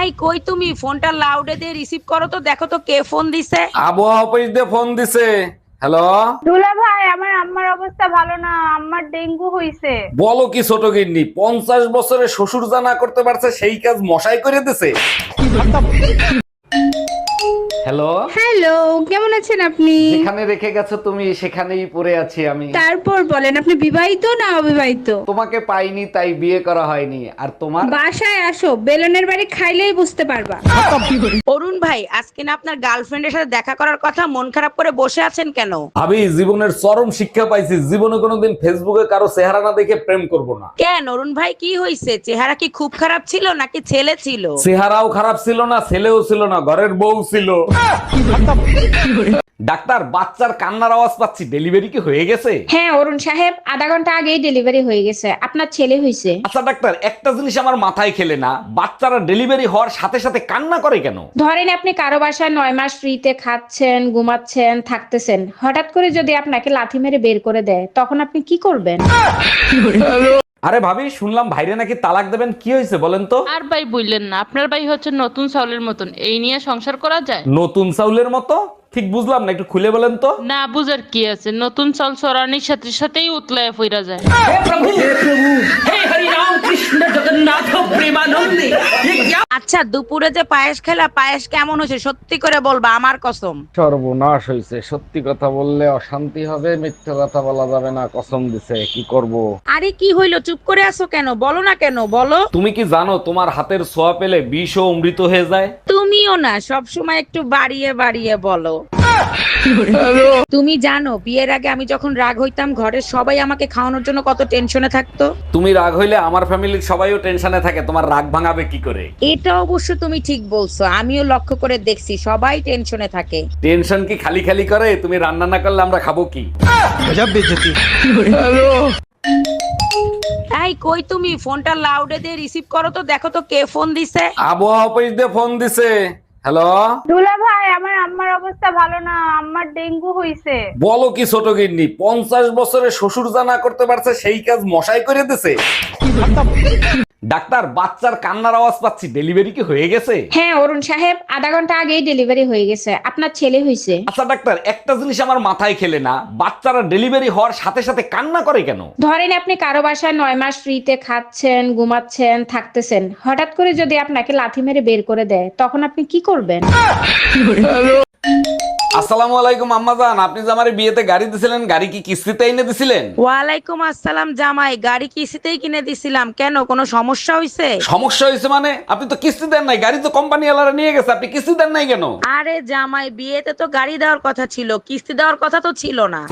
এই কই তুমি ফোনটা লাউডে দিয়ে রিসিভ করো তো, দেখো তো কে ফোন দিছে। আবহাওয়া অফিস দিয়ে ফোন দিছে। হ্যালো, দুলা ভাই, আমার আম্মার অবস্থা ভালো না, আম্মার ডেঙ্গু হইছে। বলো কি ছোট গিন্নি, 50 বছরে শ্বশুর যা না করতে পারছে সেই কাজ মশাই করে দিছে। হ্যালো, হ্যালো, কেমন আছেন আপনি? যেখানে রেখে গেছো তুমি সেখানেই পড়ে আছি আমি। তারপর বলেন, আপনি বিবাহিত না অবিবাহিত? তোমাকে পাইনি তাই বিয়ে করা হয়নি। আর তোমার? বাসায় আসো, বেলনের বাড়ি খাইলেই বুঝতে পারবা। অরুণ ভাই, আজকে না আপনার গার্লফ্রেন্ডের সাথে দেখা করার কথা, মন খারাপ করে বসে আছেন কেন? আমি জীবনের চরম শিক্ষা পাইছি, জীবনে কোনোদিন ফেসবুকে কারো চেহারা না দেখে প্রেম করব না। কেন অরুণ ভাই, কি হয়েছে? চেহারা কি খুব খারাপ ছিল নাকি ছেলে ছিল? চেহারাও খারাপ ছিল না, ছেলেও ছিল না, ঘরের বউ ছিল। ডাক্তার, বাচ্চার কান্নার আওয়াজ পাচ্ছি, ডেলিভারি কি হয়ে গেছে? হ্যাঁ অরুণ সাহেব, আধা ঘন্টা আগেই ডেলিভারি হয়ে গেছে, আপনার ছেলে হইছে। আচ্ছা ডাক্তার, একটা জিনিস আমার মাথায় খেলে না, বাচ্চারা ডেলিভারি হওয়ার সাথে সাথে কান্না করে কেন? ধরেন আপনি কারো বাসায় 9 মাস ফ্রিতে খাচ্ছেন, ঘুমাচ্ছেন, থাকতেছেন, হঠাৎ করে যদি আপনাকে লাথি মেরে বের করে দেয়, তখন আপনি কি করবেন? আরে ভাবি, শুনলাম ভাইরে নাকি তালাক দেবেন, কি হয়েছে বলেন তো? আর ভাই বললেন না, আপনার ভাই হচ্ছে নতুন চাউলের মতন, এই নিয়ে সংসার করা যায়? নতুন চাউলের মতো? ঠিক বুঝলাম না, একটু খুলে বলেন তো। না বুঝার কি আছে, নতুন চাল চড়ানির সাথে সাথেই উতলায় ফিরা যায়। আচ্ছা, দুপুরে যে পায়েস খেলা, পায়েস কেমন হয়েছে সত্যি করে বলবা, আমার কসম। সর্বনাশ হয়েছে, সত্যি কথা বললে অশান্তি হবে, মিথ্যে কথা বলা যাবে না, কসম দিছে, কি করব? আরে কি হইলো, চুপ করে আছো কেন? বলো না কেন, বলো। তুমি কি জানো তোমার হাতের ছোঁয়া পেলে বিষও অমৃত হয়ে যায়? তুমিও না সব সময় একটু বাড়িয়ে বাড়িয়ে বলো। তুমি জানো, বিয়ের আগে আমি যখন রাগ হইতাম, ঘরের সবাই আমাকে খাওয়ানোর জন্য কত টেনশনে থাকতো। তুমি রাগ হইলে আমার ফ্যামিলির সবাইও টেনশনে থাকে, তোমার রাগ ভাঙাবে কি করে? এটা অবশ্য তুমি ঠিক বলছো, আমিও লক্ষ্য করে দেখছি সবাই টেনশনে থাকে। টেনশন কি খালি খালি করে? তুমি রান্না না করলে আমরা খাবো কি? এই কই তুমি ফোনটা লাউডে দিয়ে রিসিভ করো তো, দেখো তো কে ফোন দিছে। আবহাওয়া অফিস দিয়ে ফোন দিছে। হ্যালো, দুলা ভাই, আমার আম্মার অবস্থা ভালো না, আম্মার ডেঙ্গু হইছে। বলো কি ছোট গিন্নি, 50 বছরে শ্বশুর যা না করতে পারছে সেই কাজ মশাই করে দিছে। ডাক্তার, বাচ্চার কান্নার আওয়াজ পাচ্ছি, ডেলিভারি কি হয়ে গেছে? হ্যাঁ অরুণ সাহেব, আধা ঘন্টা আগেই ডেলিভারি হয়ে গেছে, আপনার ছেলে হইছে। আচ্ছা ডাক্তার, একটা জিনিস আমার মাথায় খেলে না, বাচ্চারা ডেলিভারি হওয়ার সাথে সাথে কান্না করে কেন? ধরেন আপনি কারো বাসায় 9 মাস ফ্রিতে খাচ্ছেন, ঘুমাচ্ছেন, থাকতেছেন, হঠাৎ করে যদি আপনাকে লাথি মেরে বের করে দেয়, তখন আপনি কি করবেন? আসসালামু আলাইকুম আম্মাজান, আপনি যে আমার বিয়েতে গাড়ি দিছিলেন, গাড়ি কি কিস্তিতে এনে দিছিলেন? ওয়ালাইকুম আসসালাম জামাই, গাড়ি কিস্তিতেই কিনে দিছিলাম, কেন কোনো সমস্যা হইছে? সমস্যা হয়েছে মানে? আপনি তো কিস্তি দেন নাই, গাড়ি তো কোম্পানি ওয়ালারা নিয়ে গেছে, আপনি কিস্তি দেন নাই কেন? আরে জামাই, বিয়েতে তো গাড়ি দেওয়ার কথা ছিল, কিস্তি দেওয়ার কথা তো ছিল না।